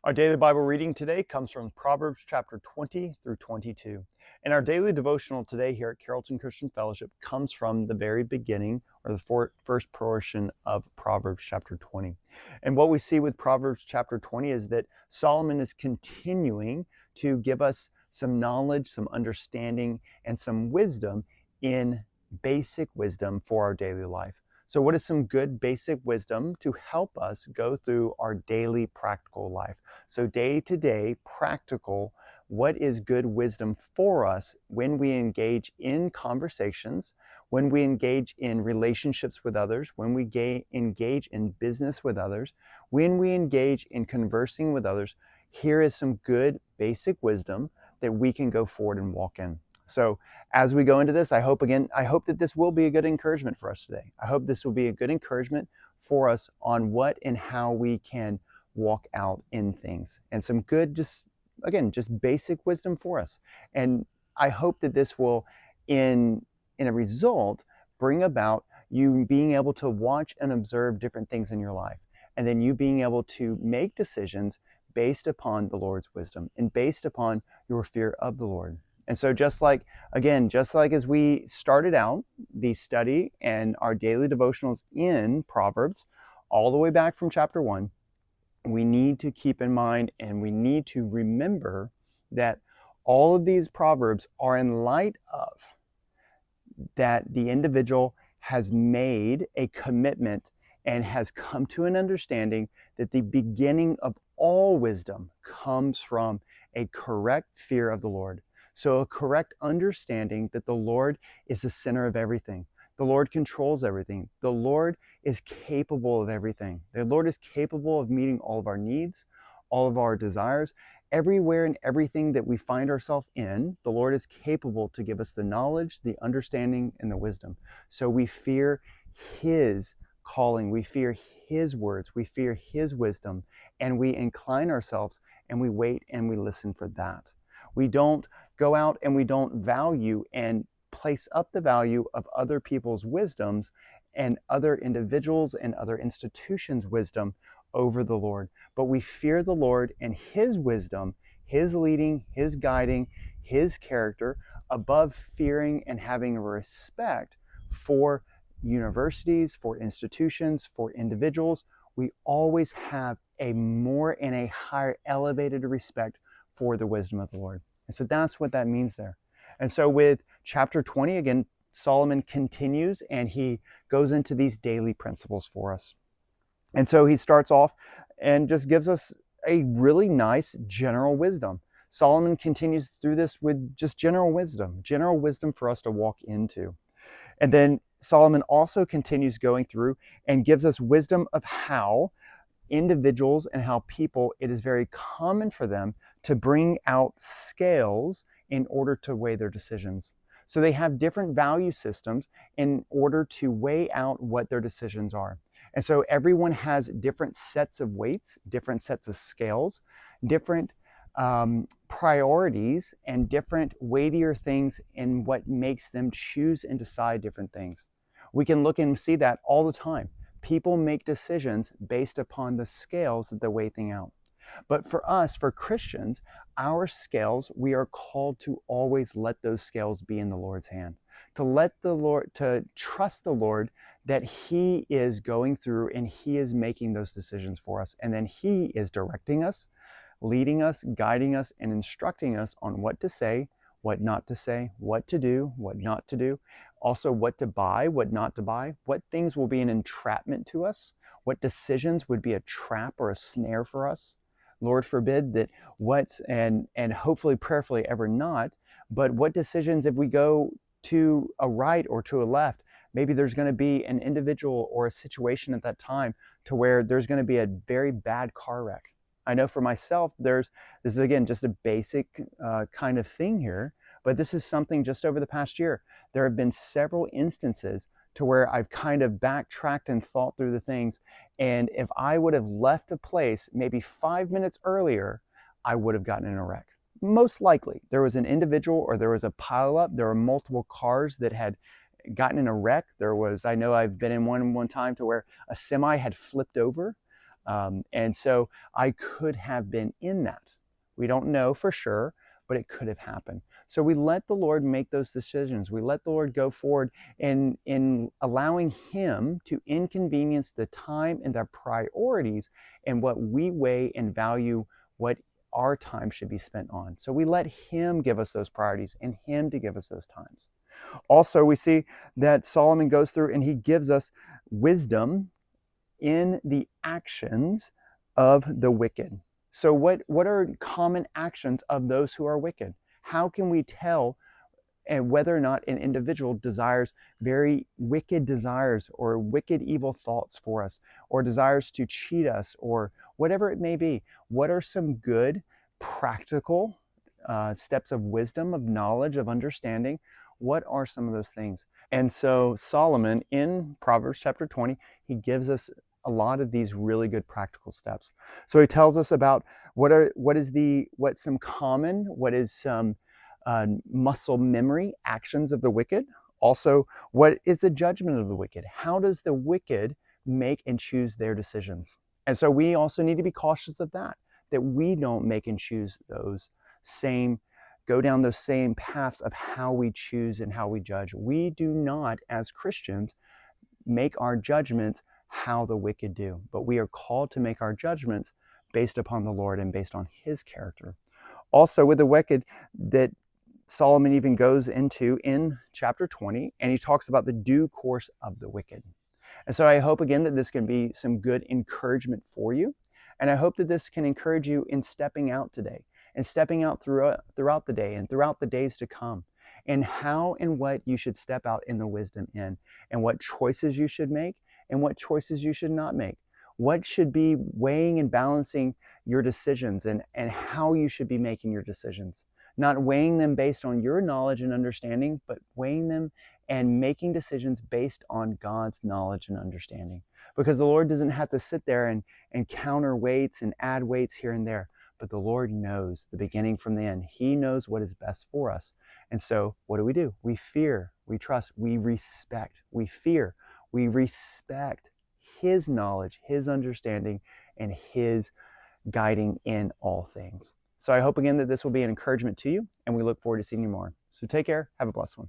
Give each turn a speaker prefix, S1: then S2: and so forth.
S1: Our daily Bible reading today comes from Proverbs chapter 20 through 22. And our daily devotional today here at Carrollton Christian Fellowship comes from the very beginning, or the first portion of Proverbs chapter 20. And what we see with Proverbs chapter 20 is that Solomon is continuing to give us some knowledge, some understanding, and some wisdom in basic wisdom for our daily life. So what is some good basic wisdom to help us go through our daily practical life? So day to day, practical, what is good wisdom for us when we engage in conversations, when we engage in relationships with others, when we engage in business with others, when we engage in conversing with others? Here is some good basic wisdom that we can go forward and walk in. So as we go into this, I hope that this will be a good encouragement for us today. I hope this will be a good encouragement for us on what and how we can walk out in things, and some good, just basic wisdom for us. And I hope that this will, in a result, bring about you being able to watch and observe different things in your life, and then you being able to make decisions based upon the Lord's wisdom and based upon your fear of the Lord. And so just like as we started out the study and our daily devotionals in Proverbs, all the way back from chapter 1, we need to keep in mind and we need to remember that all of these Proverbs are in light of that the individual has made a commitment and has come to an understanding that the beginning of all wisdom comes from a correct fear of the Lord. So a correct understanding that the Lord is the center of everything. The Lord controls everything. The Lord is capable of everything. The Lord is capable of meeting all of our needs, all of our desires. Everywhere and everything that we find ourselves in, the Lord is capable to give us the knowledge, the understanding, and the wisdom. So we fear His calling. We fear His words. We fear His wisdom. And we incline ourselves and we wait and we listen for that. We don't go out and we don't value and place up the value of other people's wisdoms and other individuals and other institutions' wisdom over the Lord. But we fear the Lord and His wisdom, His leading, His guiding, His character, above fearing and having a respect for universities, for institutions, for individuals. We always have a more and a higher elevated respect for the wisdom of the Lord. And so that's what that means there. And so with chapter 20, again, Solomon continues and he goes into these daily principles for us. And so he starts off and just gives us a really nice general wisdom. Solomon continues through this with just general wisdom for us to walk into. And then Solomon also continues going through and gives us wisdom of how individuals and how people, it is very common for them to bring out scales in order to weigh their decisions. So they have different value systems in order to weigh out what their decisions are. And so everyone has different sets of weights, different sets of scales, different priorities, and different weightier things in what makes them choose and decide different things. We can look and see that all the time. People make decisions based upon the scales that they weigh things out. But for us, for Christians, our scales, we are called to always let those scales be in the Lord's hand. To trust the Lord that He is going through and He is making those decisions for us. And then He is directing us, leading us, guiding us, and instructing us on what to say, what not to say, what to do, what not to do. Also, what to buy, what not to buy, what things will be an entrapment to us, what decisions would be a trap or a snare for us. Lord forbid that and hopefully prayerfully ever not, but what decisions, if we go to a right or to a left, maybe there's going to be an individual or a situation at that time to where there's going to be a very bad car wreck. I know for myself, this is again just a basic kind of thing here, but this is something just over the past year. There have been several instances to where I've kind of backtracked and thought through the things. And if I would have left a place maybe 5 minutes earlier, I would have gotten in a wreck. Most likely, there was an individual or there was a pileup. There were multiple cars that had gotten in a wreck. I know I've been in one time to where a semi had flipped over. And so I could have been in that. We don't know for sure, but it could have happened. So we let the Lord make those decisions. We let the Lord go forward in allowing Him to inconvenience the time and the priorities and what we weigh and value what our time should be spent on. So we let Him give us those priorities and Him to give us those times. Also, we see that Solomon goes through and he gives us wisdom in the actions of the wicked. So what are common actions of those who are wicked? How can we tell whether or not an individual desires very wicked desires or wicked evil thoughts for us, or desires to cheat us, or whatever it may be? What are some good practical steps of wisdom, of knowledge, of understanding? What are some of those things? And so Solomon in Proverbs chapter 20, he gives us a lot of these really good practical steps. So he tells us about what is some muscle memory actions of the wicked. Also, what is the judgment of the wicked? How does the wicked make and choose their decisions? And so we also need to be cautious of that we don't make and choose go down those same paths of how we choose and how we judge. We do not, as Christians, make our judgments how the wicked do, but we are called to make our judgments based upon the Lord and based on His character. Also, with the wicked, that Solomon even goes into in chapter 20, and he talks about the due course of the wicked. And so I hope again that this can be some good encouragement for you. And I hope that this can encourage you in stepping out today and stepping out throughout the day and throughout the days to come, and how and what you should step out in the wisdom in, and what choices you should make and what choices you should not make. What should be weighing and balancing your decisions, and how you should be making your decisions. Not weighing them based on your knowledge and understanding, but weighing them and making decisions based on God's knowledge and understanding. Because the Lord doesn't have to sit there and counter weights and add weights here and there, but the Lord knows the beginning from the end. He knows what is best for us. And so what do? We fear, we trust, we respect, we fear, we respect His knowledge, His understanding, and His guiding in all things. So I hope again that this will be an encouragement to you, and we look forward to seeing you more. So take care. Have a blessed one.